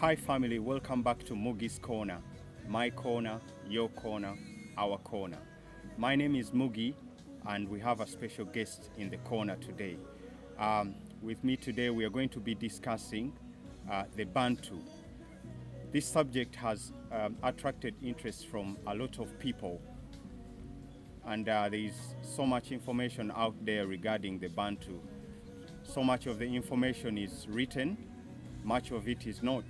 Hi family, welcome back to Mugi's Corner. My corner, your corner, our corner. My name is Mugi and we have a special guest in the corner today. With me today we are going to be discussing the Bantu. This subject has attracted interest from a lot of people, and there is so much information out there regarding the Bantu. So much of the information is written, much of it is not.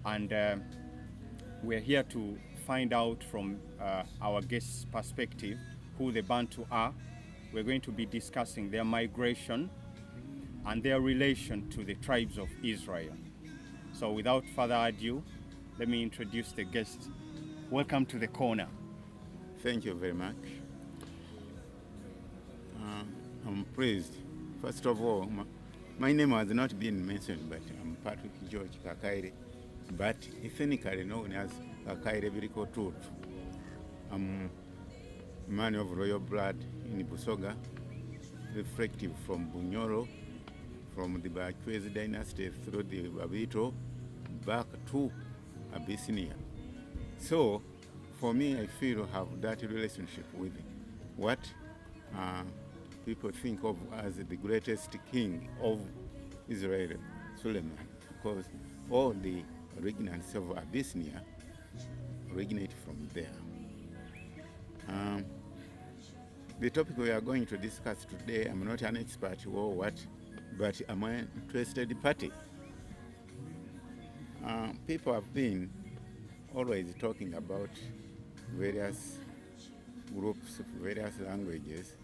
And we're here to find out from our guest's perspective who the Bantu are. We're going to be discussing their migration and their relation to the tribes of Israel. So without further ado, let me introduce the guest. Welcome to the corner. Thank you very much. I'm pleased. First of all, my name has not been mentioned, but I'm Patrick George Kakaire, but ethnically known as Kakaire Biriko Tut. I'm a man of royal blood in Busoga, reflective from Bunyoro, from the Bachwezi dynasty through the Babito, back to Abyssinia. So, for me, I feel I have that relationship with what people think of as the greatest king of Israel, Suleiman, because all the originals of Abyssinia originate from there. The topic we are going to discuss today, I'm not an expert or what, but I'm an interested party. People have been always talking about various groups, various languages.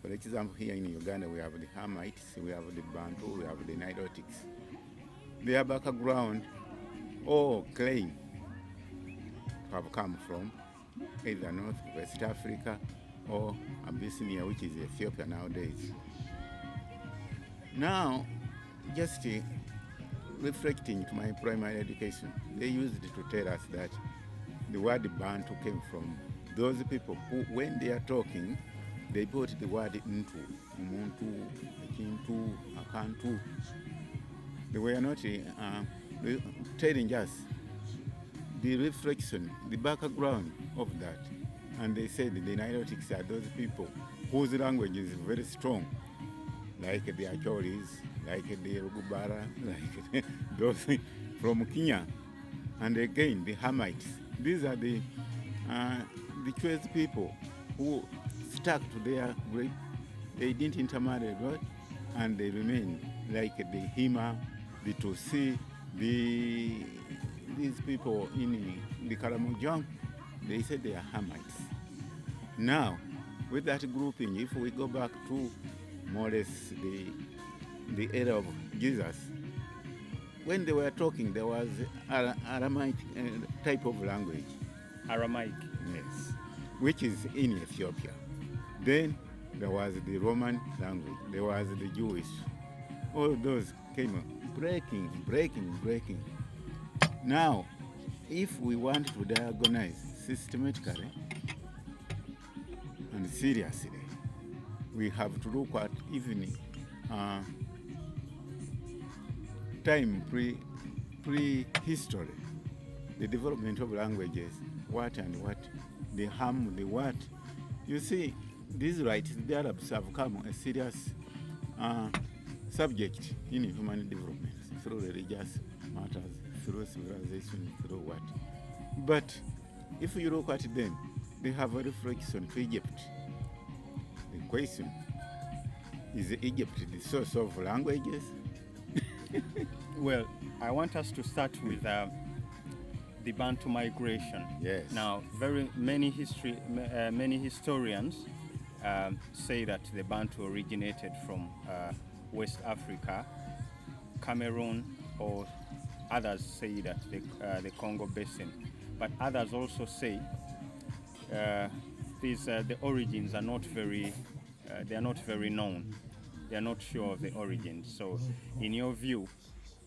For example, here in Uganda, we have the Hamites, we have the Bantu, we have the Nilotics. Their background all claim to have come from either North West Africa or Abyssinia, which is Ethiopia nowadays. Now, just reflecting to my primary education, they used to tell us that the word Bantu came from those people who, when they are talking, they put the word into, umuntu, akintu, akantu. They were not telling us the reflection, the background of that. And they said the Nilotics are those people whose language is very strong, like the Achoris, like the Rugubara, like those from Kenya. And again, the Hamites. These are the choice people who stuck to their group. They didn't intermarry, right? And they remain like the Hima, the Tusi, these people in the Karamojong. They said they are Hamites. Now, with that grouping, if we go back to more or less the era of Jesus, when they were talking, there was Aramaic type of language. Aramaic. Yes, which is in Ethiopia. Then there was the Roman language, there was the Jewish. All those came breaking. Now, if we want to diagnose systematically and seriously, we have to look at even time pre-history, the development of languages, what and what, the harm, the what. You see, these rights, the Arabs have come a serious subject in human development through religious matters, through civilization, through what. But if you look at them, they have a reflection to Egypt. The question, is Egypt the source of languages? Well, I want us to start with the Bantu migration. Yes. Now, many historians say that the Bantu originated from West Africa, Cameroon, or others say that the Congo Basin. But others also say the origins are not very known. They are not sure of the origins. So, in your view,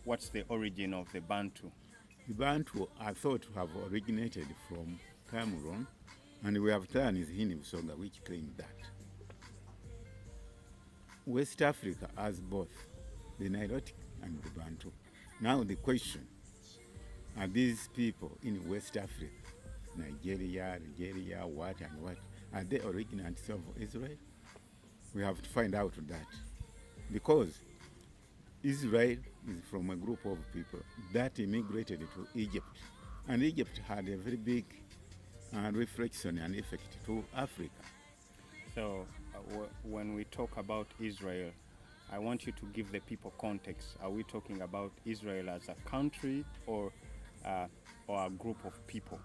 what's the origin of the Bantu? The Bantu are thought to have originated from Cameroon, and we have clans in Busoga which claim that. West Africa has both the Nilotic and the Bantu. Now the question, are these people in West Africa, Nigeria, Algeria, what and what, are they originators of Israel? We have to find out that. Because Israel is from a group of people that immigrated to Egypt. And Egypt had a very big reflection and effect to Africa. So, when we talk about Israel, I want you to give the people context. Are we talking about Israel as a country or a group of people?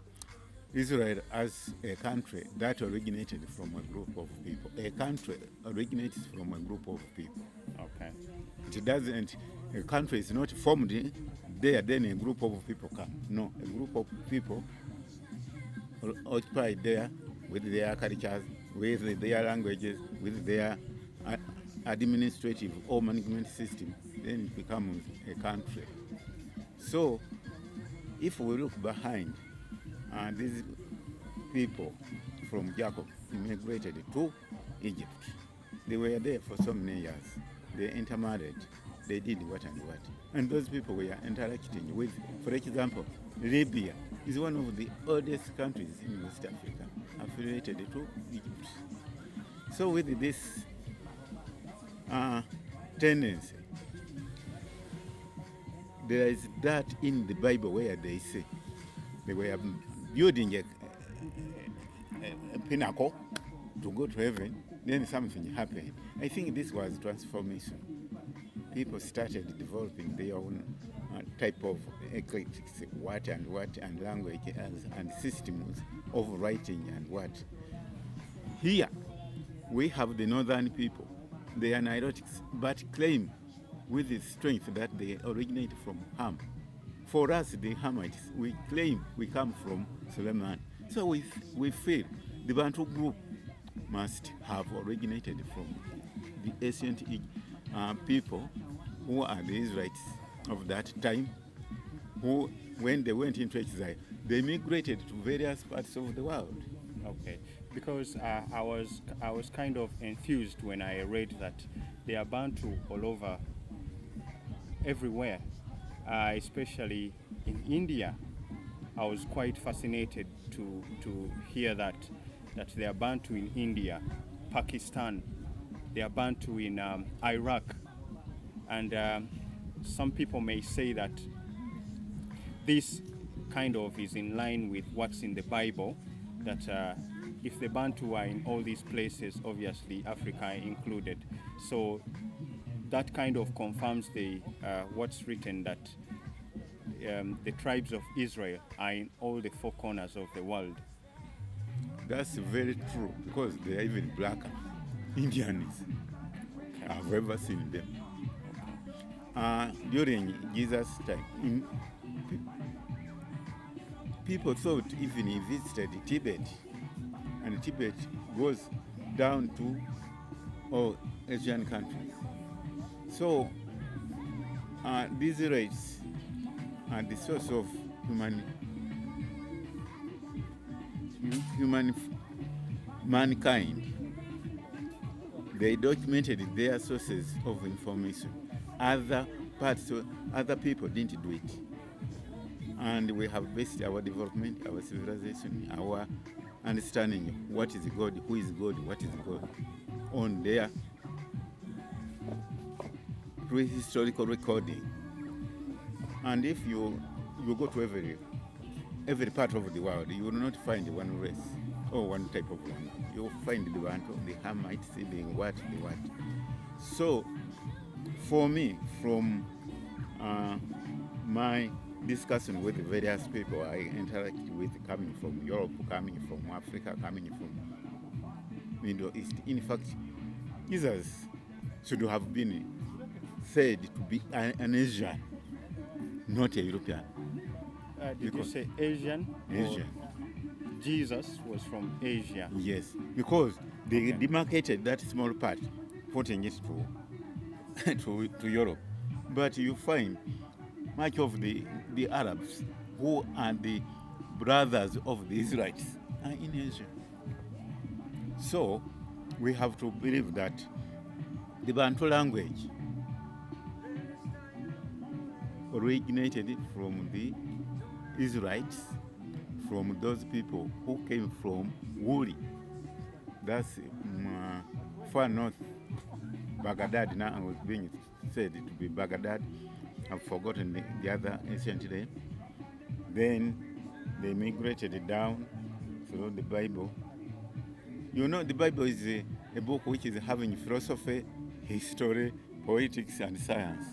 Israel as a country that originated from a group of people. A country originates from a group of people. Okay. It doesn't, a country is not formed there, then a group of people come. No, a group of people occupied there with their cultures, with their languages, with their administrative or management system, then it becomes a country. So, if we look behind, these people from Jacob immigrated to Egypt. They were there for so many years. They intermarried. They did what and what. And those people were interacting with, for example, Libya is one of the oldest countries in West Africa, affiliated to Egypt. So with this tendency, there is that in the Bible where they say they were building a pinnacle to go to heaven, then something happened. I think this was transformation. People started developing their own type of eclectics, what, and language and systems of writing and what. Here, we have the northern people. They are Nilotics, but claim with the strength that they originate from Ham. For us, the Hamites, we claim we come from Suleiman. So we feel the Bantu group must have originated from the ancient people who are the Israelites of that time, who, when they went into exile, they migrated to various parts of the world. Okay, because I was kind of enthused when I read that there are Bantu all over, everywhere, especially in India. I was quite fascinated to hear that there are Bantu in India, Pakistan, there are Bantu in Iraq, and some people may say that this kind of is in line with what's in the Bible, that if the Bantu are in all these places, obviously Africa included. So that kind of confirms the what's written, that the tribes of Israel are in all the four corners of the world. That's very true, because they are even blacker Indians. Okay. I've ever seen them. During Jesus' time, people thought even he visited Tibet, and Tibet goes down to all Asian countries. So these races are the source of mankind. They documented their sources of information. Other people didn't do it. And we have based our development, our civilization, our understanding of what is God, who is God, what is God, on their prehistorical recording. And if you go to every part of the world, you will not find one race or one type of language. You will find the Bantu, the Hamites, the what. So, for me, from my discussion with various people I interact with, coming from Europe, coming from Africa, coming from Middle East, in fact, Jesus should have been said to be an Asian, not a European. Did you say Asian? Asian. Jesus was from Asia. Yes, because they demarcated that small part, putting it to Europe. But you find much of the Arabs, who are the brothers of the Israelites, are in Asia. So we have to believe that the Bantu language originated from the Israelites from those people who came from Wuri. That's far north. Baghdad now was being said to be Baghdad. I've forgotten the other ancient name. Then they migrated down through the Bible. You know, the Bible is a book which is having philosophy, history, politics, and science.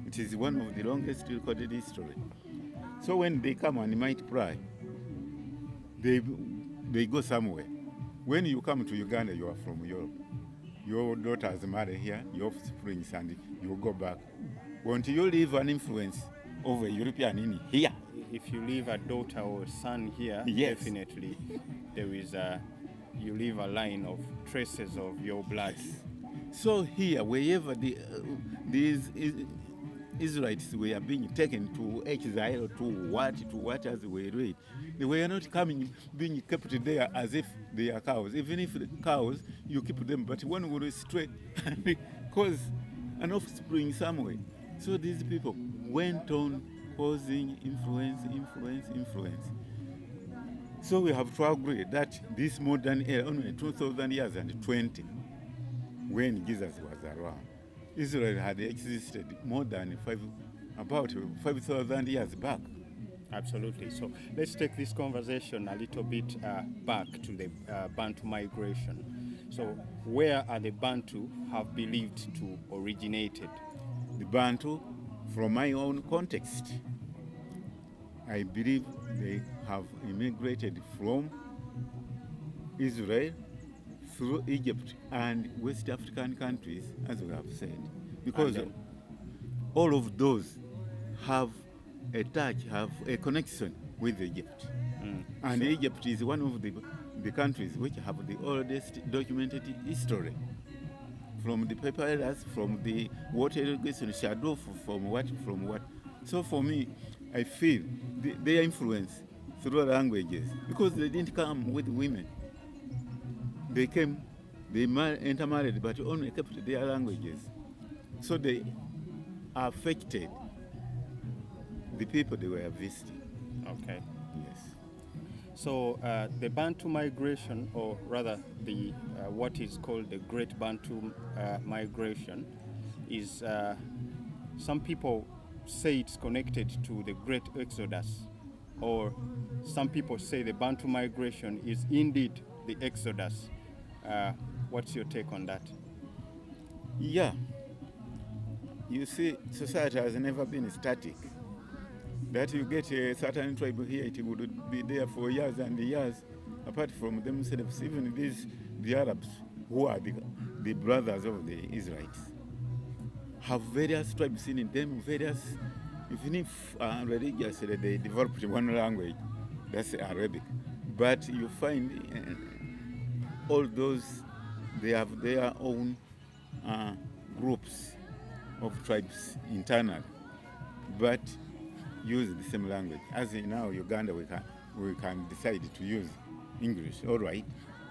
It is one of the longest recorded history. So when they come and multiply, they go somewhere. When you come to Uganda, you are from Europe. Your daughters marry here, your offspring, and you go back. Won't you leave an influence of a European in here? If you leave a daughter or son here, Yes. definitely there is you leave a line of traces of your blood. So here, wherever these Israelites were being taken to exile, to what as we read, they were not being kept there as if they are cows. Even if the cows, you keep them, but one will stray cause an offspring somewhere. So these people went on causing influence. So we have to agree that this modern era, only 2,000 years and 20, when Jesus was around, Israel had existed more than about 5,000 years back. Absolutely. So let's take this conversation a little bit back to the Bantu migration. So where are the Bantu have believed to originated? The Bantu, from my own context, I believe they have immigrated from Israel through Egypt and West African countries, as we have said, because all of those have a touch, have a connection with Egypt. And Egypt is one of the countries which have the oldest documented history. From the papyrus, from the water irrigation, shadow, from what. So for me, I feel their influence through languages, because they didn't come with women. They came, they intermarried, but only kept their languages. So they affected the people they were visiting. Okay. Yes. So the Bantu migration, or rather the what is called the Great Bantu migration, is some people say it's connected to the Great Exodus, or some people say the Bantu migration is indeed the Exodus. What's your take on that? Yeah. You see, society has never been static. That you get a certain tribe here, it would be there for years and years, apart from themselves. Even the Arabs, who are the brothers of the Israelites, have various tribes in them, even if religiously they developed one language, that's Arabic. But you find all those, they have their own groups of tribes internal, but use the same language. As in now Uganda, we can decide to use English, all right.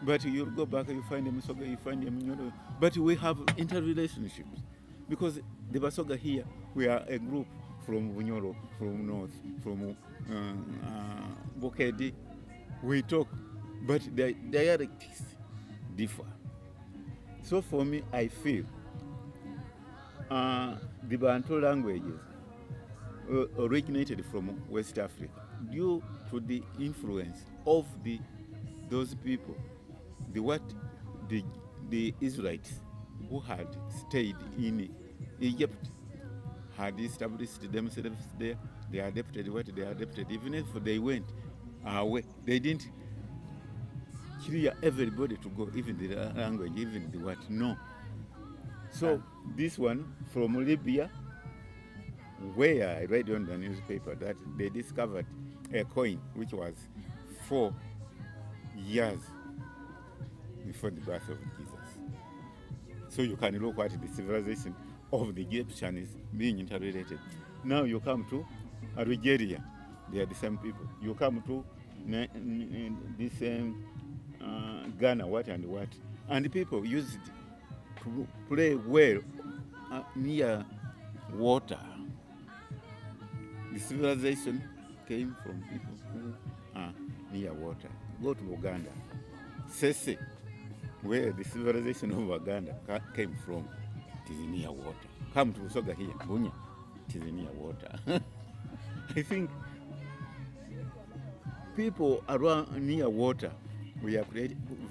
But you go back, you find them Soga, you find them Nyoro. But we have interrelationships, because the Basoga here, we are a group from Bunyoro, from North, from Bokedi. We talk, but the dialects differ. So for me, I feel the Bantu languages originated from West Africa due to the influence of those people, the Israelites who had stayed in Egypt, had established themselves there. They adapted what they adapted. Even if they went away, they didn't clear everybody to go, even the language, even the what. No. So this one from Libya, where I read on the newspaper that they discovered a coin which was 4 years before the birth of Jesus. So you can look at the civilization of the Egyptians being interrelated. Now you come to Algeria, they are the same people. You come to this Ghana, what and what. And the people used to play well near water. The civilization came from people who are near water. Go to Uganda. Sese, where the civilization of Uganda came from, it is near water. Come to Usoga here, Bunya, it is near water. I think people around near water, we are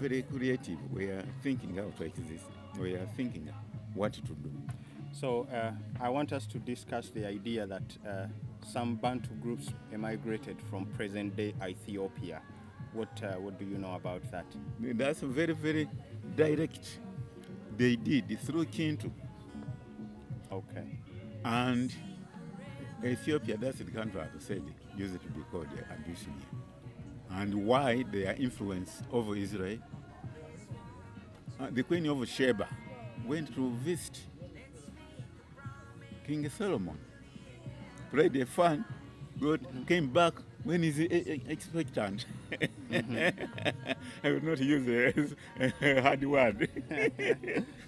very creative. We are thinking how to exist. We are thinking what to do. So I want us to discuss the idea that some Bantu groups emigrated from present-day Ethiopia. What do you know about that? That's very, very direct. They did through Kintu. Okay. And Ethiopia, that's the country I've said, used to be called Abyssinia. And why their influence over Israel? The Queen of Sheba went to visit King Solomon, played a fan, came back when he's expectant. I will not use a hard word.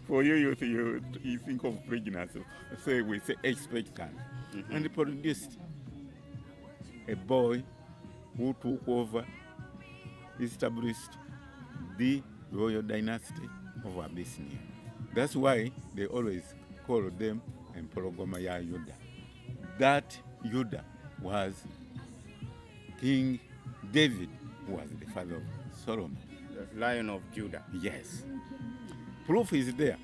For you think of pregnancy, so we say expectant. And he produced a boy who took over, established the royal dynasty of Abyssinia. That's why they always call them Emperor ya Yuda. That Yuda was King David, who was the father of Solomon. The Lion of Judah. Yes. Proof is there.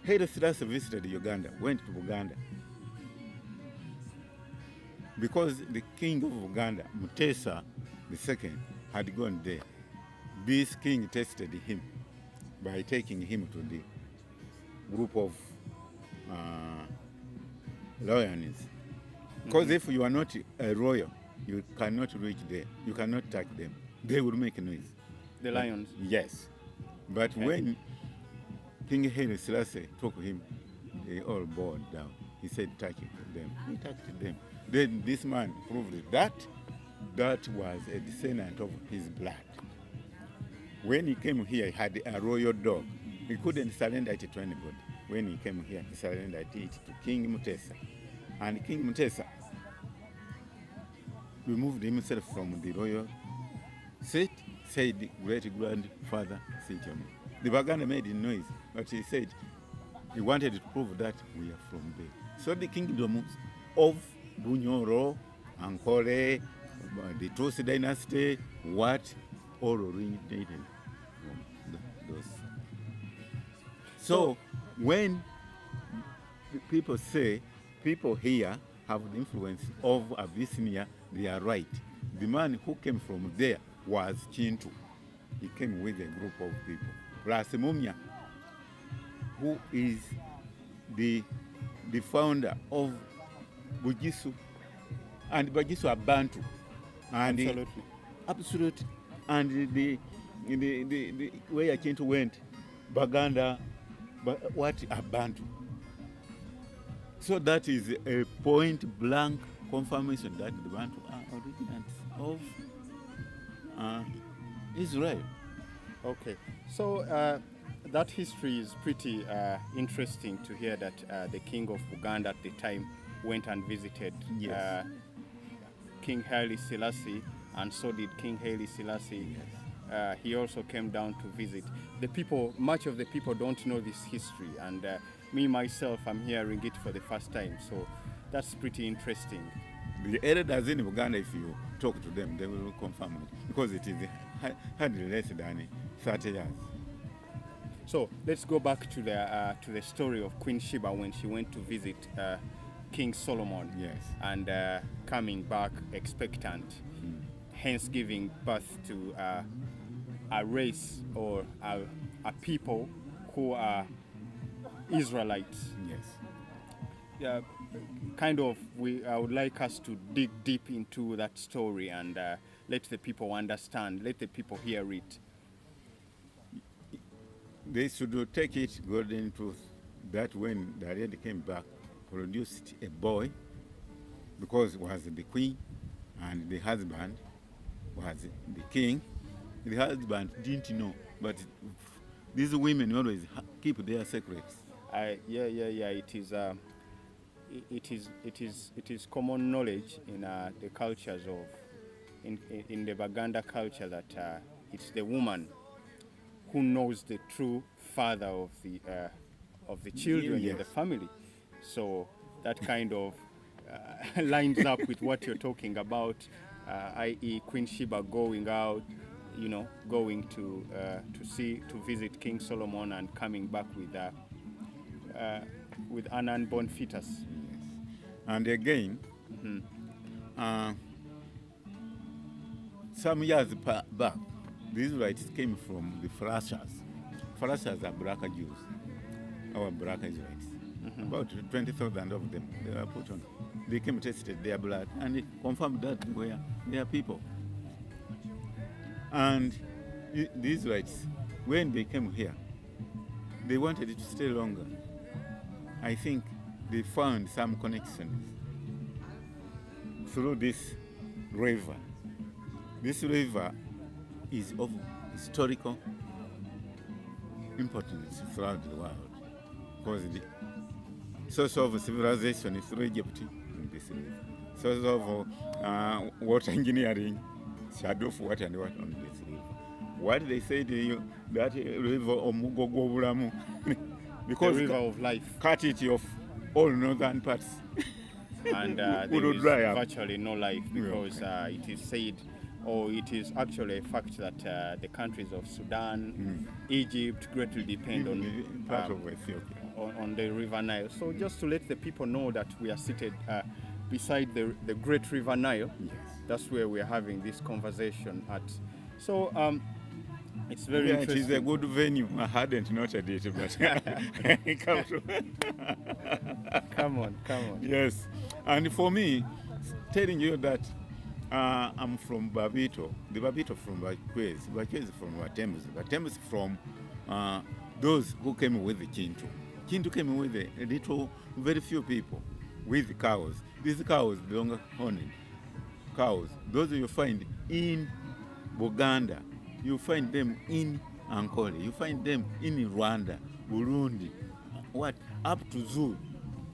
Haile Selassie visited Uganda, went to Uganda. Because the king of Uganda, Mutesa II, had gone there. This king tested him by taking him to the group of royals. Because if you are not a royal, you cannot reach there. You cannot touch them. They will make noise. The lions? Yes. But when King Haile Selassie took him, they all bowed down. He said, touch them. He touched them. Then this man proved that was a descendant of his blood. When he came here, he had a royal dog. He couldn't surrender it to anybody. When he came here, he surrendered it to King Mutesa. And King Mutesa removed himself from the royal seat, said, great-grandfather, sit on me. The Baganda made a noise, but he said he wanted to prove that we are from there. So the kingdoms of Bunyoro, Ankole, the Tosi dynasty, all originated from those. So when people say people here have the influence of Abyssinia, they are right. The man who came from there was Kintu. He came with a group of people. Plus Mumia, who is the founder of Bugisu, and Bugisu are Bantu. And Absolutely. Absolutely. And the where Kintu went, Baganda, but what are Bantu? So that is a point blank confirmation that the Bantu are originals of Israel. Okay. So that history is pretty interesting to hear that the king of Uganda at the time went and visited King Haile Selassie, and so did King Haile Selassie. Yes. He also came down to visit. The people, much of the people don't know this history, and me myself, I'm hearing it for the first time. So that's pretty interesting. The elders in Uganda, if you talk to them, they will confirm it, because it is hardly less than 30 years. So let's go back to the story of Queen Sheba when she went to visit King Solomon. Yes. And coming back expectant, hence giving birth to a race or a people who are Israelites. Yes. Yeah, kind of. I would like us to dig deep into that story and let the people understand, let the people hear it. They should take it golden truth that when the lady came back, produced a boy, because it was the queen and the husband was the king. The husband didn't know, but these women always keep their secrets. Yeah. It is it is common knowledge in the cultures of in the Baganda culture that it's the woman who knows the true father of the children in the family. So that kind of lines up with what you're talking about, i.e., Queen Sheba going out, going to visit King Solomon and coming back with an unborn fetus. Yes. And again, some years back, the Israelites came from the Frashers. Frashers are black Jews, our black Israelites. About 20,000 of them, they were put on. They came, tested their blood, and it confirmed that they were their people. And the Israelites, when they came here, they wanted it to stay longer. I think they found some connections through this river. This river is of historical importance throughout the world because the source of civilization is through Egypt in this river. Source of water engineering, shadow of water and what on this river. What they say to you, that river Omugogobulamu, because the river of life. Cut it off all northern parts. And there is virtually no life because it is said, or it is actually a fact that the countries of Sudan, Egypt greatly depend on part of Ethiopia. On the River Nile. So just to let the people know that we are seated beside the great River Nile. Yes. That's where we are having this conversation at. So it's very interesting. It is a good venue. I hadn't noted it, but come on. Yes. And for me, telling you that I'm from Babito, the Babito from Bakwezi, Bakwezi from Watemuzi from those who came with the Kintu. Kintu came with a little, very few people with cows. These cows, the long-horned cows, those you find in Buganda, you find them in Ankole, you find them in Rwanda, Burundi, up to Zulu,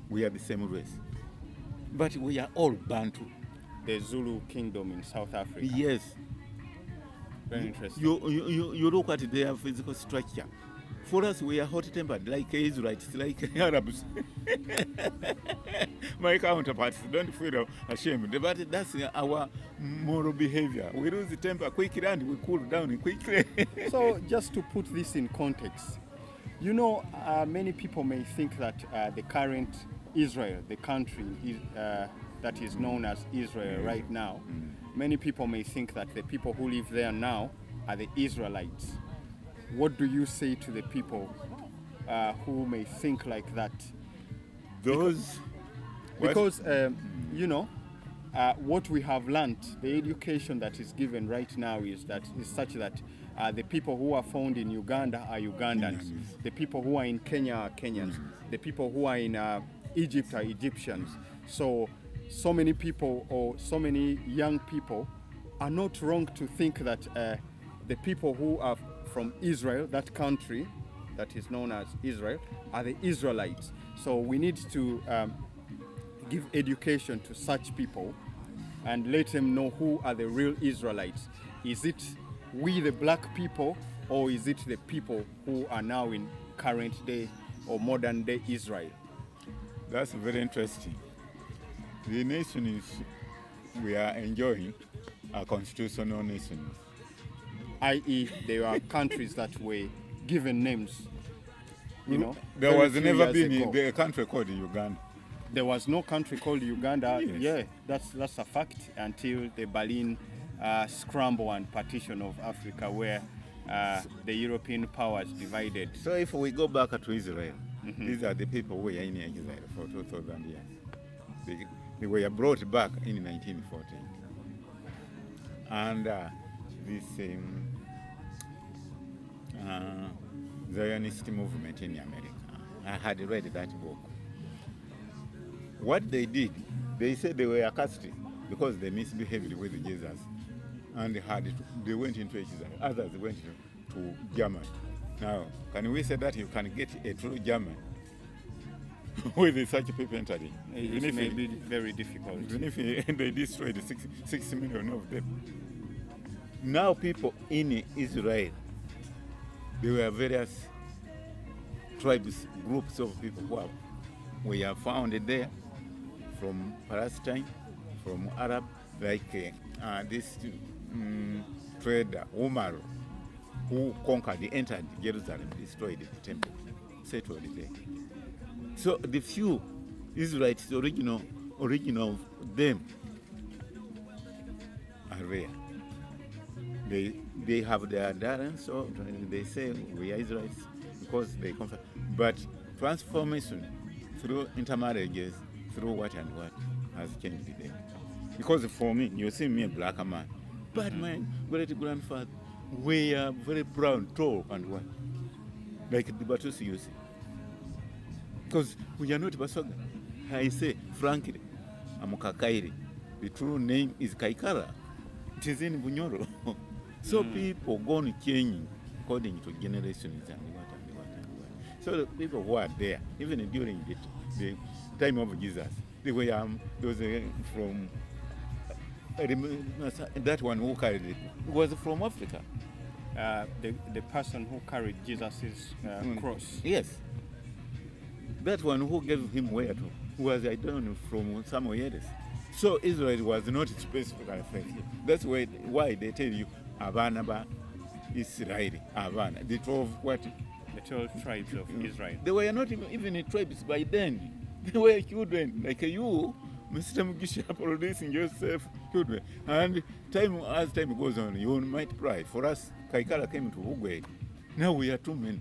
we are the same race. But we are all Bantu. The Zulu kingdom in South Africa. Yes. Very interesting. You look at their physical structure. For us, we are hot-tempered, like Israelites, like Arabs. My counterparts don't feel ashamed, but that's our moral behavior. We lose the temper quickly and we cool down quickly. So just to put this in context, many people may think that the current Israel, the country that is known as Israel right now, many people may think that the people who live there now are the Israelites. What do you say to the people who may think like that? Because what we have learned, the education that is given right now is such that the people who are found in Uganda are Ugandans. The people who are in Kenya are Kenyans. The people who are in Egypt are Egyptians. So many people or so many young people are not wrong to think that the people who are from Israel, that country that is known as Israel, are the Israelites. So we need to give education to such people and let them know who are the real Israelites. Is it we the black people, or is it the people who are now in current day or modern day Israel? That's very interesting. The nations we are enjoying are constitutional nations. I.e., there are countries that were given names. There was never been a country called Uganda. There was no country called Uganda. Yes. Yeah, that's a fact until the Berlin scramble and partition of Africa, where the European powers divided. So if we go back to Israel, these are the people who were in exile for 2,000 years. They were brought back in 1914. And this Zionist movement in America, I had read that book. What they did, they said they were cursed because they misbehaved with Jesus, and they went into exile. Others went to Germany. Now, can we say that you can get a true German with such people entering. It may be very difficult. Even if they destroyed 6 million of them. Now people in Israel, there were various tribes, groups of people who were found there from Palestine, from Arab, like this trader, Omar, who conquered, entered Jerusalem, destroyed the temple, settled there. So the few Israelites, original of them, are rare. They have their adherents, so they say we are Israelites because they come from. But transformation through intermarriages, through what and what, has changed them. Because for me, you see me a black man, but my great grandfather were very proud, tall, and what, like the Bantus you see. Because we are not Basoga. I say frankly, I'm Kakaire. The true name is Kakaire. It is in Bunyoro. So people going changing according to generations and what. So the people who are there, even during the time of Jesus, they were those from that one who carried it was from Africa. The person who carried Jesus' cross. Yes. That one who gave him where to was, I don't know, from somewhere else. So Israel was not specifically affected. That's why they tell you Abanaba Israel, Abana, the 12 what? The 12 tribes of Israel. They were not even tribes by then. They were children, like you, Mr. Mugisha, producing yourself, children. And as time goes on, you might cry. For us, Kakaire came to Ugwe. Now we are 2 men.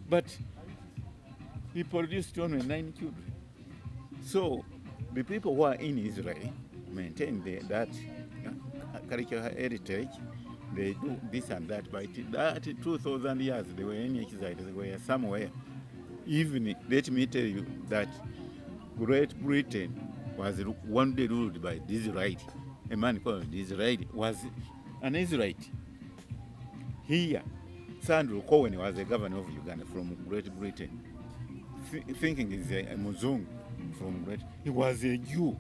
But he produced only 9 children. So the people who are in Israel maintain that cultural heritage. They do this and that, but that 2,000 years they were in exile, they were somewhere. Even, let me tell you that Great Britain was one day ruled by this right. A man called this right was an Israelite. Here, Sandro Cohen was the governor of Uganda from Great Britain. Thinking he's a Muzungu from Great, he was a Jew.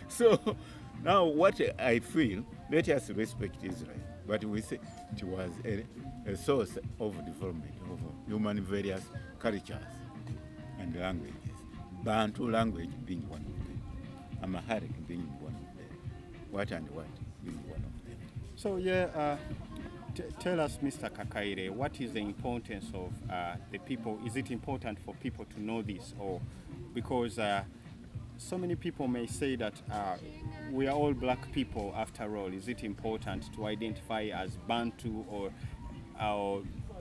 So now what I feel, let us respect Israel, but we say it was a source of development of human various cultures and languages. Bantu language being one of them, Amharic being one of them, what and what being one of them. So yeah, tell us, Mr. Kakaire, what is the importance of the people? Is it important for people to know this, or because so many people may say that we are all black people after all. Is it important to identify as Bantu or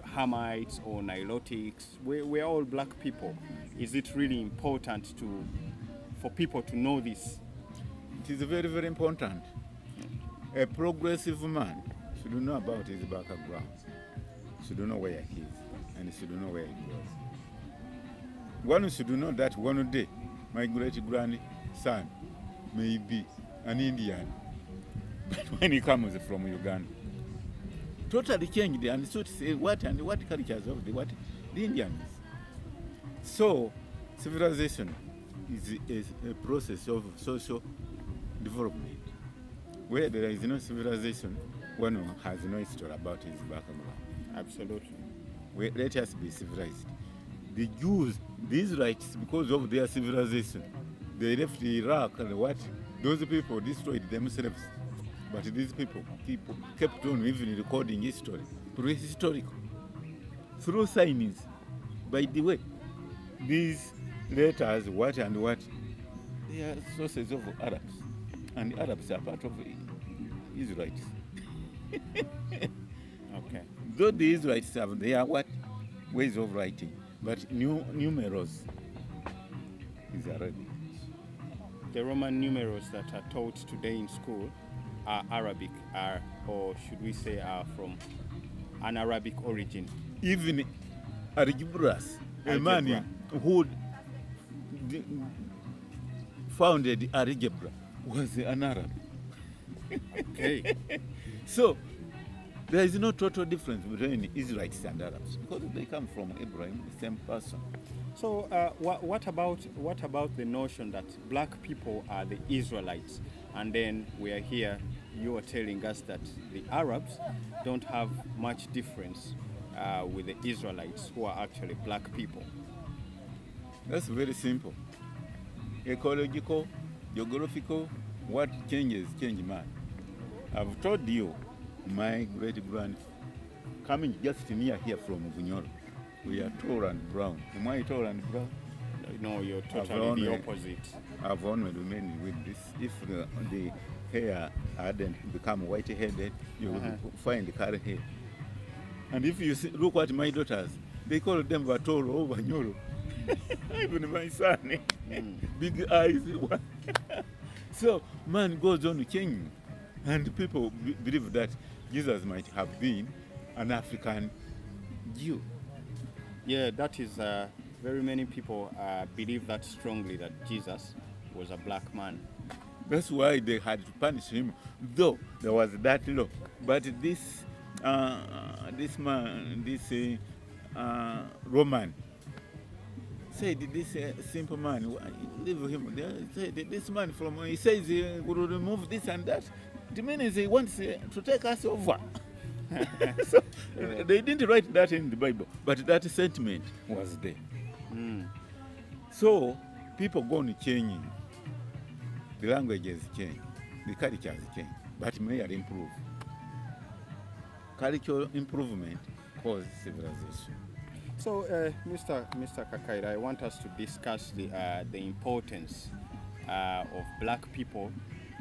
Hamites or Nilotics? We're all black people. Is it really important for people to know this? It is very, very important. A progressive man should know about his background, should know where he is, and should know where he goes. One should know that one day my great-grandson may be an Indian, but when he comes from Uganda, totally changed and so to say what cultures of the Indians. So civilization is a process of social development. Where there is no civilization, one has no history about his background. Absolutely. Let us be civilized. The Jews, the Israelites, because of their civilization, they left Iraq and what? Those people destroyed themselves. But these people kept on even recording history, prehistorical, through signs. By the way, these letters, what and what, they are sources of Arabs. And Arabs are part of Israelites. Okay. Though the Israelites have their ways of writing, but numerals is Arabic. The Roman numerals that are taught today in school are Arabic, or should we say are from an Arabic origin. Even algebras, a man who founded algebra was an Arab. Okay. So there is no total difference between Israelites and Arabs because they come from Ephraim, the same person. So what about the notion that black people are the Israelites, and then we are here, you are telling us that the Arabs don't have much difference with the Israelites, who are actually black people? That's very simple. Ecological, geographical, what changes change man. I've told you, my great grand coming just near here from Bunyoro, we are tall and brown. Am I tall and brown? No, you're totally the opposite. I've only remained with this. If the hair hadn't become white-headed, you would find curly hair. And if you look at my daughters, they call them Batoro or Banyoro. Even my son, big eyes. So man goes on changing, and people believe that Jesus might have been an African Jew. Yeah, that is very many people believe that strongly, that Jesus was a black man. That's why they had to punish him, though there was that law. But this Roman said, this simple man, leave him. They said, this man he says he will remove this and that. It means he wants to take us over. So they didn't write that in the Bible, but that sentiment was there. So people go on changing. The languages change, the cultures change, but may improve. Cultural improvement causes civilization. So, Mr. Kakaire, I want us to discuss the importance of black people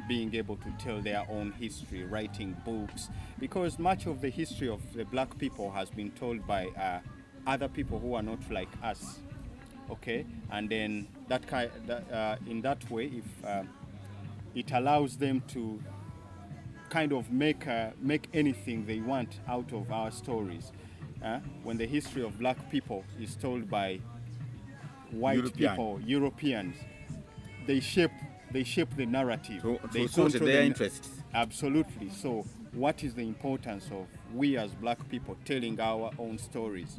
being able to tell their own history, writing books, because much of the history of the black people has been told by other people who are not like us. Okay, and then in that way, if it allows them to kind of make anything they want out of our stories. When the history of black people is told by white people, Europeans, they shape the narrative. They suit their interests. Absolutely. So what is the importance of we as black people telling our own stories?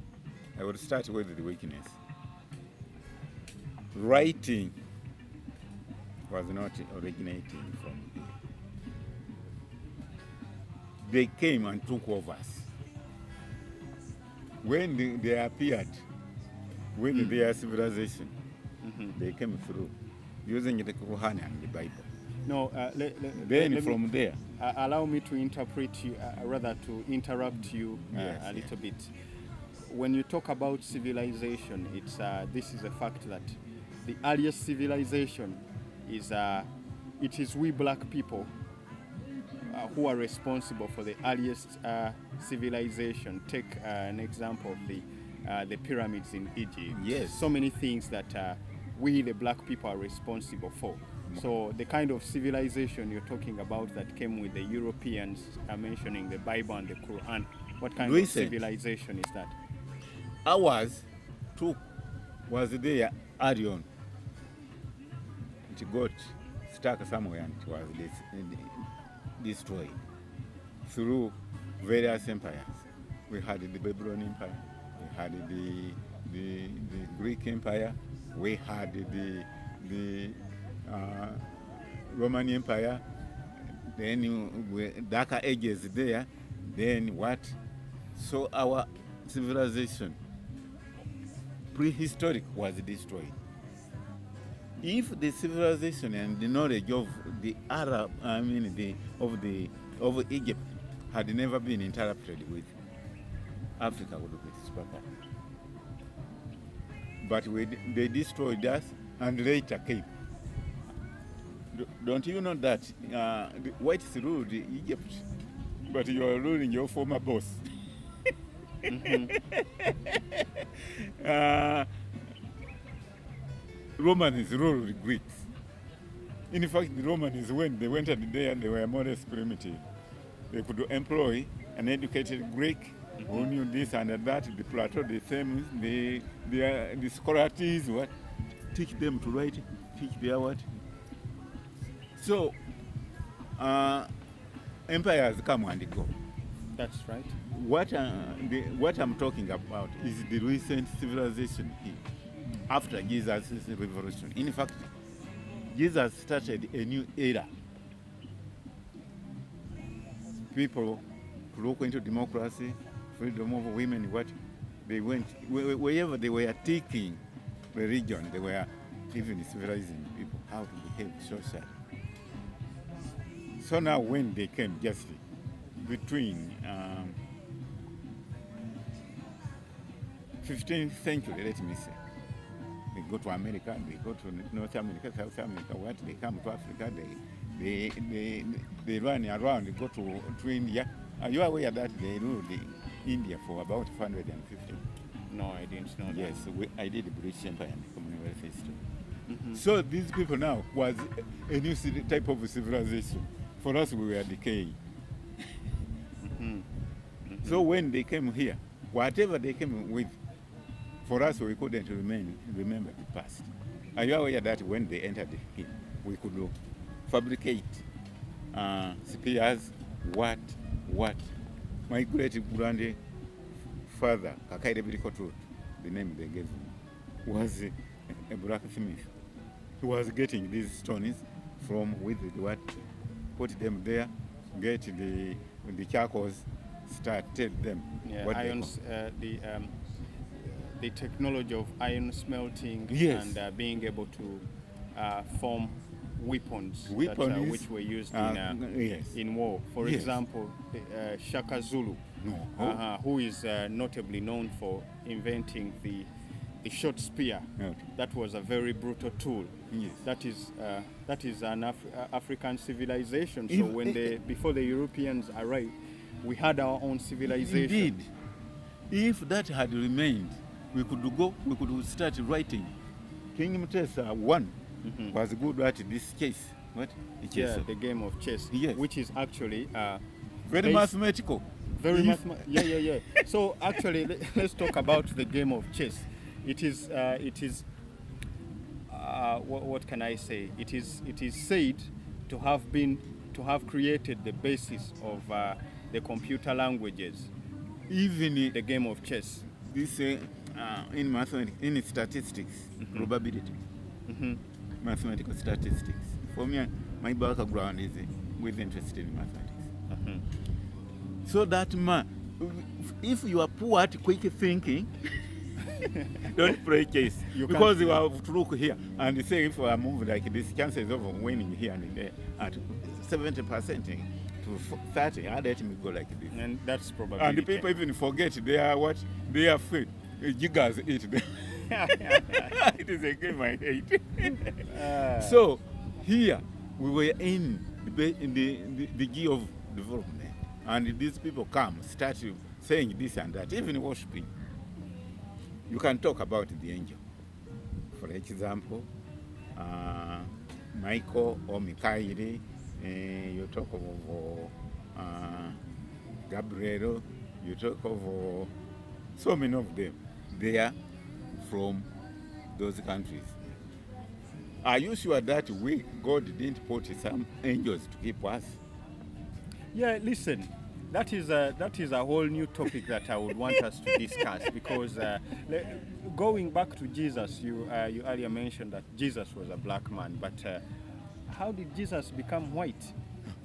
I would start with the weakness. Writing was not originating from here. They came and took over us. When they appeared with their civilization, they came through using the Quran and the Bible. No, there. Allow me to interpret you, rather to interrupt you a little bit. When you talk about civilization, this is a fact that the earliest civilization is it is we black people who are responsible for the earliest civilization. Take an example of the pyramids in Egypt. Yes. So many things that we the black people are responsible for. So the kind of civilization you're talking about that came with the Europeans, mentioning the Bible and the Quran, what kind of civilization is that? Ours was there early on. It got stuck somewhere and it was destroyed through various empires. We had the Babylonian Empire, we had the Greek Empire, we had the Roman Empire, then darker ages there, then what? So our civilization, prehistoric, was destroyed. If the civilization and the knowledge of the Arab, of Egypt had never been interrupted with, Africa would be proper. But they destroyed us and later came. Don't you know that the whites ruled Egypt, but you are ruling your former boss? Romans ruled Greeks. In fact, the Romans, when they went there, they were more or less primitive. They could employ an educated Greek who knew this and that, the Plato, the Thames, the Socrates, what? Teach them to write, teach their what? So, empires come and go. That's right. What I'm talking about is the recent civilization here. after Jesus' revolution. In fact, Jesus started a new era. People look into democracy, freedom of women, what they went, wherever they were taking religion, they were even civilizing people how to behave socially. So now when they came just between 15th century, let me say, they go to America, they go to North America, South America, what they come to Africa, they run around, they go to India. Are you aware that they ruled India for about 450? No, I didn't know that. Yes, I did the British Empire and the Commonwealth history. Mm-hmm. So these people now was a new type of civilization. For us, we were decaying. Mm-hmm. Mm-hmm. So when they came here, whatever they came with, for us, we couldn't remember the past. Are you aware that when they entered here, we could fabricate spears, what? My great grandfather, Kakaire, the name they gave him, was a blacksmith. He was getting these stones from with the what, put them there, get the charcoals, started them. Yeah, irons, the technology of iron smelting, yes, and being able to form weapons which were used in war. For example, Shaka Zulu, who is notably known for inventing the short spear. That was a very brutal tool. Yes. That is an African civilization. So before the Europeans arrived, we had our own civilization. Indeed. If that had remained, we could start writing. King Mutesa was good at this chess. What? The game of chess, yes, which is actually very mathematical. Very mathematical. Yeah. So actually, let's talk about the game of chess. It is. What can I say? It is said to have created the basis of the computer languages. Even the game of chess. This in mathematics, in statistics, probability, mathematical statistics. For me, my background is with interest in mathematics. So that if you are poor at quick thinking, don't play chess, because you have to look here and say if I move like this, chances of winning here and there at 70% to 30. Let me go like this, and that's probably. And the people even forget they are free. Jiggers eat them. It is a game I hate. So here we were in the gear of development, and these people start saying this and that, even worshiping. You can talk about the angel. For example, Michael or Mikaire, you talk of Gabriel, you talk of so many of them. They are from those countries. Are you sure that God didn't put some angels to keep us? Yeah, listen. That is a whole new topic that I would want us to discuss, because going back to Jesus, you earlier mentioned that Jesus was a black man, but how did Jesus become white?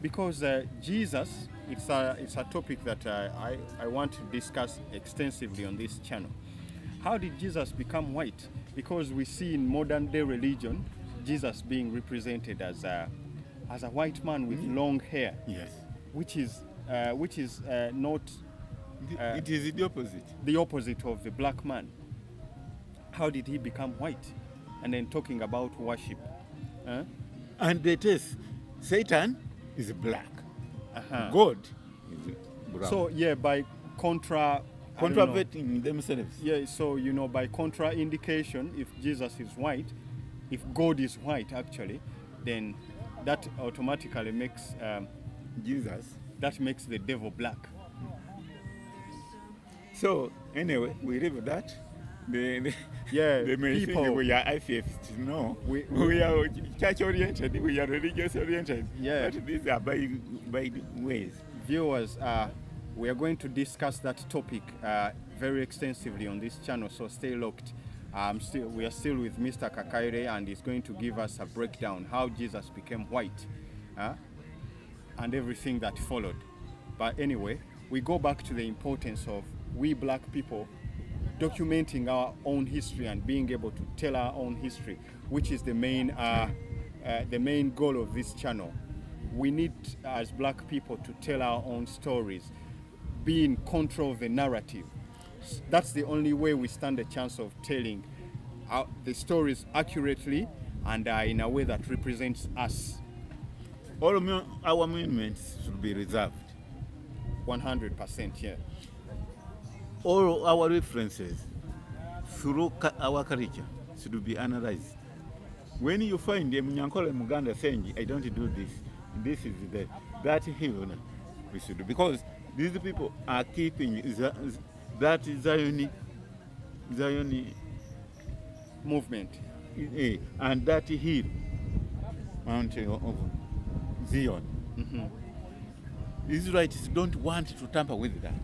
Because Jesus, it's a topic that I want to discuss extensively on this channel. How did Jesus become white? Because we see in modern day religion, Jesus being represented as a white man with long hair. Yes. Which is not. It is the opposite. The opposite of the black man. How did he become white? And then talking about worship. And the test, Satan is black. God is brown. So by contraventing themselves. Yeah, so by contraindication, if Jesus is white, if God is white actually, then that automatically makes Jesus. That makes the devil black. So anyway, we leave that. They may think we are atheists. No, we are church oriented. We are religious oriented. Yeah, but these are by ways. Viewers, we are going to discuss that topic very extensively on this channel. So stay locked. We are still with Mr. Kakaire, and he's going to give us a breakdown how Jesus became white, and everything that followed. But anyway, we go back to the importance of we black people documenting our own history and being able to tell our own history, which is the main goal of this channel. We need, as black people, to tell our own stories, be in control of the narrative. That's the only way we stand a chance of telling the stories accurately and in a way that represents us. All our monuments should be reserved. 100%, yeah. All our references through our culture should be analyzed. When you find a Munyankole Muganda saying, I don't do this, this is that here, we should do. Because these people are keeping that Zion movement. And that hill, mountain of Zion. Mm-hmm. Israelites don't want to tamper with that.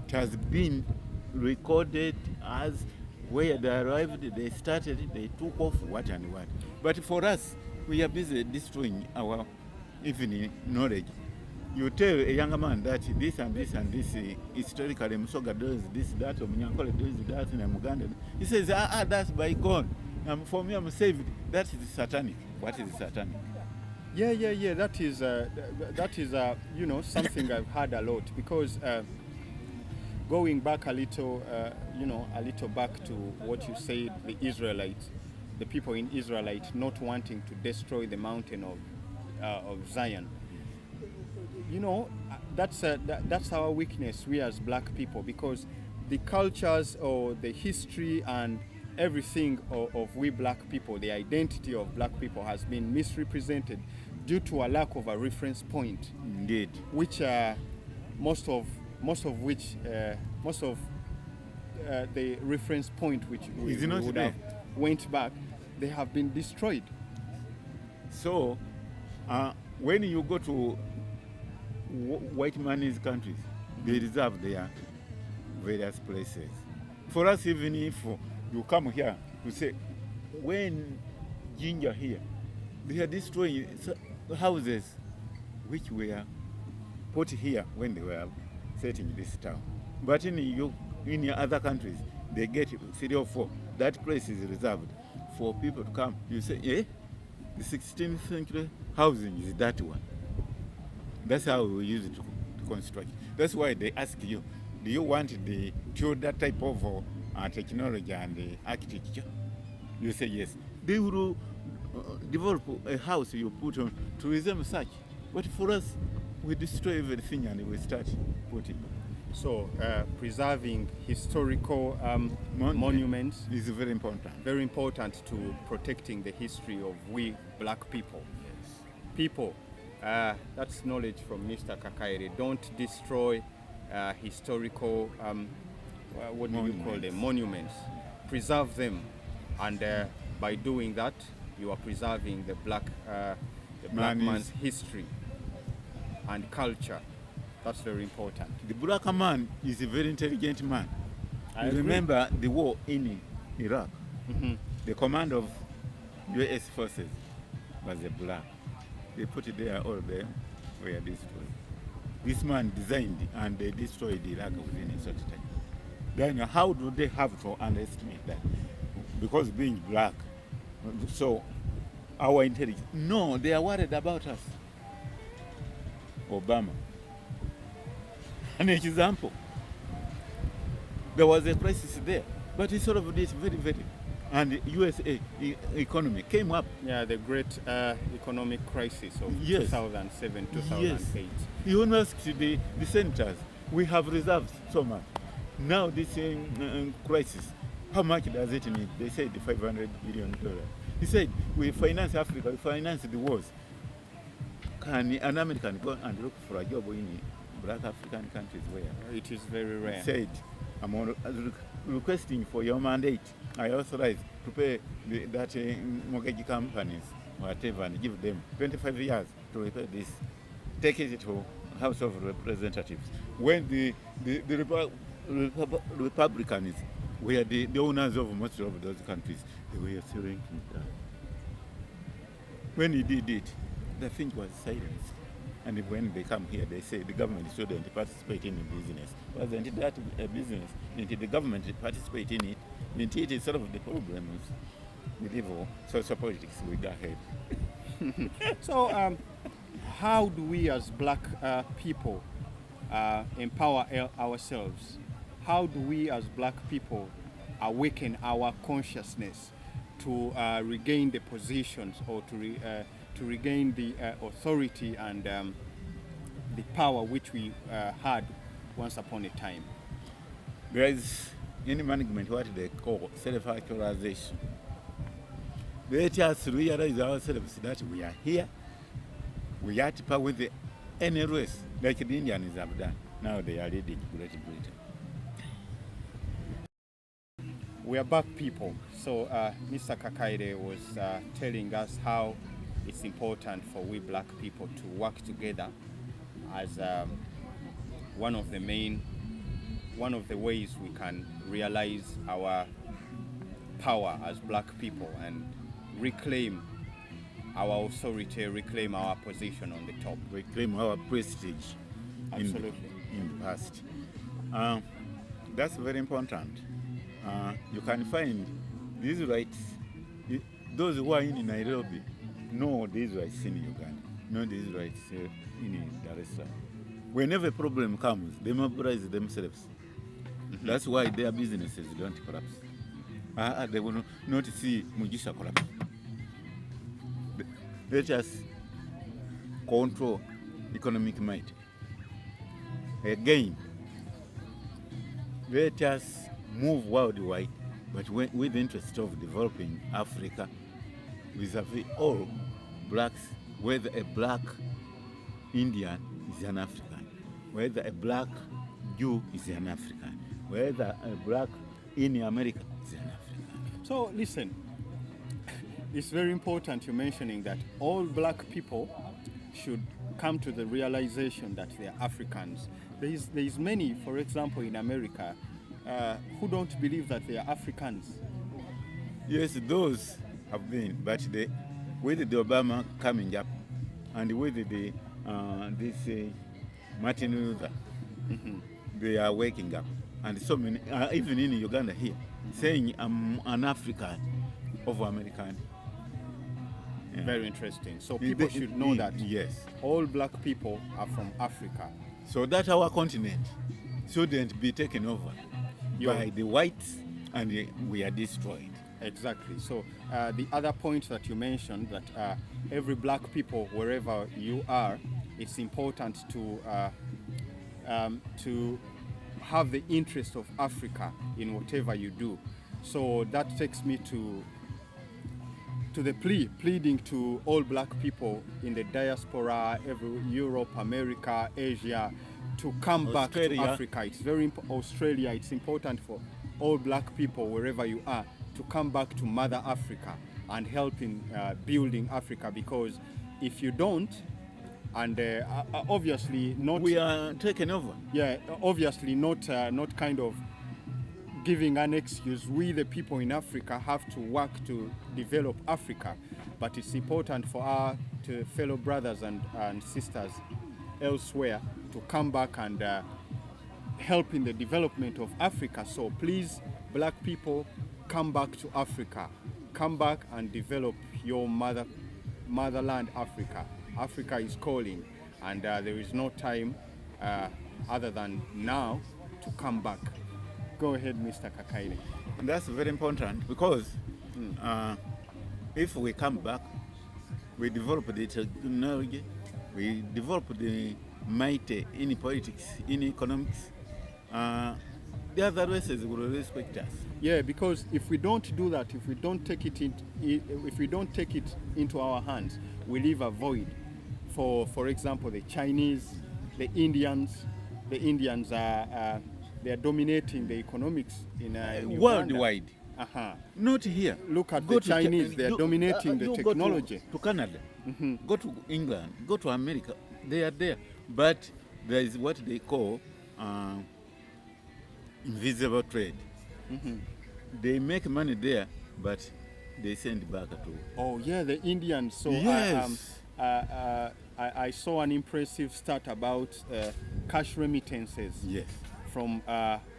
It has been recorded as where they arrived, they started, they took off, what and what. But for us, we are busy destroying our even knowledge. You tell a younger man that this and this and this historically Musoga does this, that, or Munyankole does that in Muganda. He says, that's by God. For me, I'm saved. That is satanic. What is satanic? Yeah. That is something I've heard a lot, because going back a little back to what you said, the Israelites, the people in Israelite not wanting to destroy the mountain of Zion. That's our weakness, we as black people, because the cultures or the history and everything of we black people, the identity of black people has been misrepresented due to a lack of a reference point. Indeed. Which most of the reference point which we would have went back, they have been destroyed. So when you go to white man's countries, they reserve their various places. For us, even if you come here, you say, when Ginger here, they are destroying houses which were put here when they were setting this town. But in your other countries, they get 3 or 4. That place is reserved for people to come. You say, the 16th century housing is that one. That's how we use it to construct. That's why they ask you, do you want the Tudor type of technology and architecture? You say yes. They will develop a house you put on to resemble such. But for us, we destroy everything and we start putting. So preserving historical monuments is very important. Very important to protecting the history of we black people. Yes. People, that's knowledge from Mr. Kakaire. Don't destroy historical, what do you call them? Monuments. Preserve them, and by doing that, you are preserving the black man's history and culture. That's very important. The black man is a very intelligent man. I remember the war in Iraq. Mm-hmm. The command of U.S. forces was a black. They put it there, all they were destroyed. This man designed and they destroyed Iraq within a short time. Then how do they have to underestimate that? Because being black, so our intelligence. No, they are worried about us. Obama. An example. There was a crisis there, but he solved this very. And USA economy came up. Yeah, the great economic crisis of 2007, 2008. Yes. You asked the senators, we have reserved so much. Now this crisis, how much does it need? They said $500 billion. He said, we finance Africa, we finance the wars. Can an American go and look for a job in black African countries where? It is very rare. He said, I'm requesting for your mandate. I authorize to pay that mortgage companies, whatever, and give them 25 years to repay this. Take it to House of Representatives. When the Republicans were the owners of most of those countries. They were throwing him down. When he did it, the thing was silenced. And when they come here, they say the government shouldn't participate in business. Wasn't that a business? Didn't the government participate in it? Didn't it solve the problems with evil social politics? We go ahead. So, how do we as black people empower ourselves? How do we as black people awaken our consciousness to regain the positions or to regain the authority and the power which we had once upon a time? There is in management what they call self-actualization. Let us realize ourselves that we are here, we are at par with any race, like the Indians have done. Now they are leading Great Britain. We are black people. So Mr. Kakaire was telling us how it's important for we black people to work together as one of the ways we can realize our power as black people and reclaim our authority, reclaim our position on the top. Reclaim our prestige. Absolutely. In the past. That's very important. You can find these rights, those who are in Nairobi know these rights in Uganda, know these rights in Dar es Salaam. Whenever a problem comes, they mobilize themselves. Mm-hmm. That's why their businesses don't collapse. They will not see Mugisha collapse. Let us control economic might. Again, let us move worldwide, but with the interest of developing Africa vis-a-vis all blacks, whether a black Indian is an African, whether a black Jew is an African, whether a black in America is an African. So listen, it's very important you're mentioning that all black people should come to the realization that they are Africans. There is many, for example, in America, who don't believe that they are Africans. Yes, those have been, but with the Obama coming up, and with the this Martin Luther, mm-hmm. They are waking up, and so many, even in Uganda here, saying I'm an African of American. Yeah. Very interesting. So people should know that yes, all black people are from Africa. So that our continent shouldn't be taken over by the whites and we are destroyed. Exactly. So the other point that you mentioned, that every black people, wherever you are, it's important to have the interest of Africa in whatever you do. So that takes me to the pleading to all black people in the diaspora, Europe, America, Asia, to come Australia. Back to Africa. It's very Australia. It's important for all black people wherever you are to come back to Mother Africa and help in building Africa, because if you don't, and obviously not, we are taken over. Yeah, obviously not kind of giving an excuse. We the people in Africa have to work to develop Africa, but it's important for our fellow brothers and sisters elsewhere to come back and help in the development of Africa. So please, black people, come back to Africa. Come back and develop your motherland, Africa. Africa is calling, and there is no time other than now to come back. Go ahead, Mr. Kakaire. And that's very important, because if we come back, we develop the technology, we develop the might in politics, in economics. The other races will respect us. Yeah, because if we don't do that, if we don't take it into our hands, we leave a void. For example, the Chinese, the Indians are they are dominating the economics in worldwide. Uh-huh. Not here. Look at the Chinese; they are dominating the technology. Go to Canada, mm-hmm. Go to England, go to America. They are there, but there is what they call invisible trade. They make money there, but they send back to. Oh yeah, the Indians. So Yes. I saw an impressive stat about cash remittances Yes. from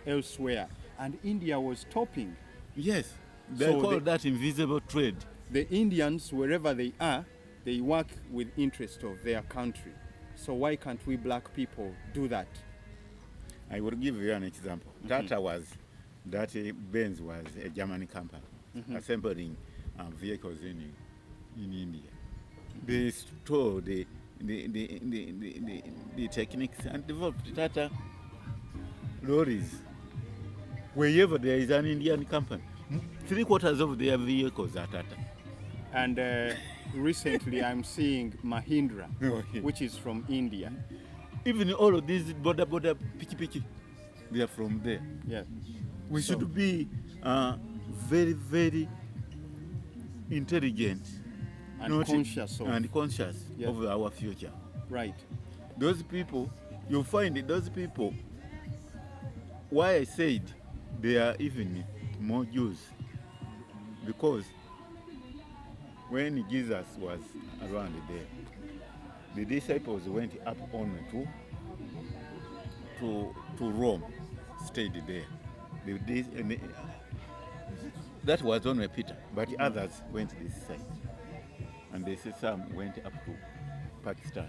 elsewhere, and India was topping. Yes. They So call that invisible trade. The Indians, wherever they are, they work with interest of their country. So why can't we black people do that? I will give you an example. Benz was a German company assembling vehicles in India. They stole the techniques and developed Tata lorries. Wherever there is an Indian company, 3/4 of their vehicles are Tata. And recently I'm seeing Mahindra, Okay. which is from India. Even all of these border piki, they are from there. Yes. We So- should be very, very intelligent And conscious of. and conscious Yeah. of our future. Right. Those people, you find those people, why I said they are even more Jews, because when Jesus was around there, the disciples went up only to Rome, stayed there. That was only Peter, but others went this side. And they say some went up to Pakistan.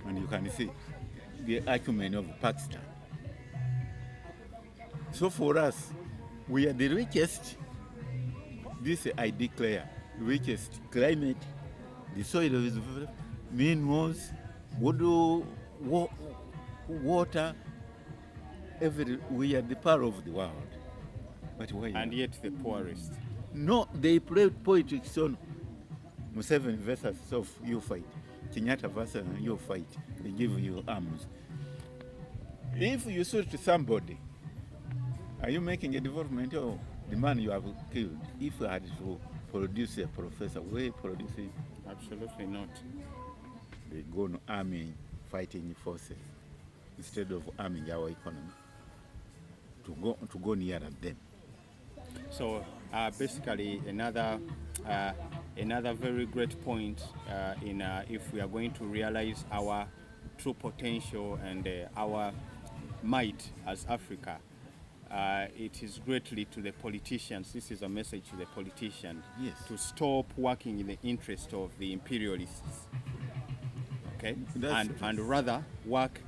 And you can see the acumen of Pakistan. So for us, we are the richest, this I declare, richest climate, the soil is minerals, water, we are the power of the world. But why? And yet the poorest. No, they play politics on Museveni versus Sof, you fight. Kenyatta versus you fight. They give you arms. If you shoot somebody, are you making a development or the man you have killed? If you had to produce a professor, will you produce it? Absolutely not. They go on arming fighting forces instead of arming our economy to go nearer them. So basically another very great point in if we are going to realize our true potential and our might as Africa, it is greatly to the politicians. This is a message to the politicians. Yes. To stop working in the interest of the imperialists. Okay. And rather work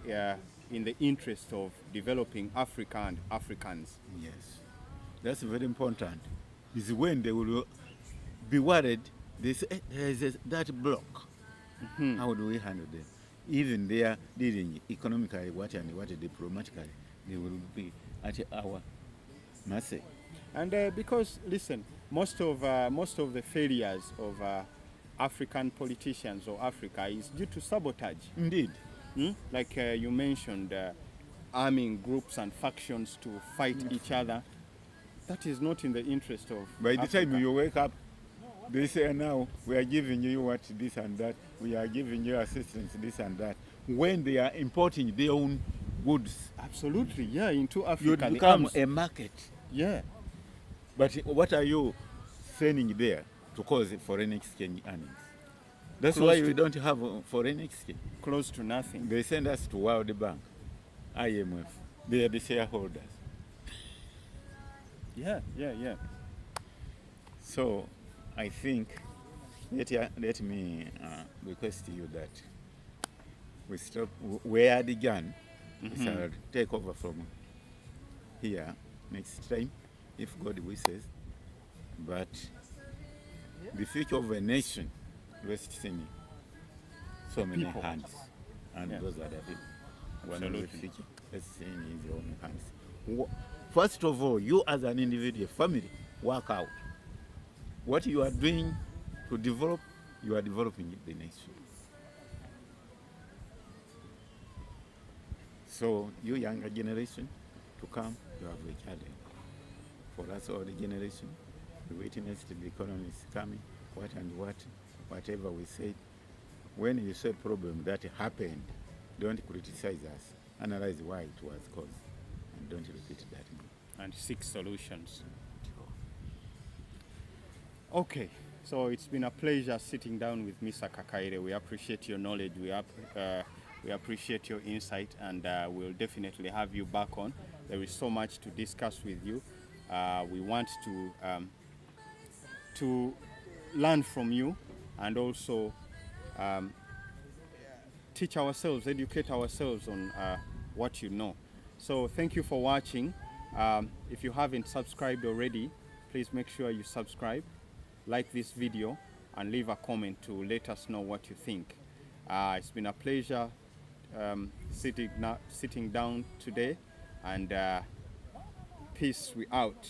in the interest of developing Africa and Africans. Yes, that's very important. Is when they will be worried, they say, there is that block. How do we handle them? Even they are dealing economically, what diplomatically, they will be at our mercy. And because, listen, most of the failures of African politicians or Africa is due to sabotage. Indeed. Like you mentioned, arming groups and factions to fight each other. That is not in the interest of By the Africa. time you wake up, they say now we are giving you what this and that, we are giving you assistance this and that. When they are importing their own goods, Absolutely, yeah, into you Africa. the become arms- a market. Yeah, But what are you sending there to cause foreign exchange earnings? That's Close why to- we don't have foreign exchange. close to nothing. They send us to World Bank, IMF. They are the shareholders. Yeah. So I think, let me request you that we stop where the gun. We shall take over from here next time, if God wishes. But the future of a nation rests in so many People. hands, and Yeah. those are the people. One of the Absolutely. future rests in his own hands. First of all, you as an individual, family, work out what you are doing to develop. You are developing the nation. So you younger generation to come, you have a challenge. For us, older generation, we witnessed the economy is coming, whatever we said. When you say problem that happened, don't criticize us. Analyze why it was caused, and don't repeat that. and seek solutions. Okay, so it's been a pleasure sitting down with Mr. Kakaire. We appreciate your knowledge, we appreciate your insight, and we'll definitely have you back on. There is so much to discuss with you. We want to learn from you, and also teach ourselves, educate ourselves on what you know. So thank you for watching. If you haven't subscribed already, please make sure you subscribe, like this video, and leave a comment to let us know what you think. It's been a pleasure sitting down today, and peace, we out.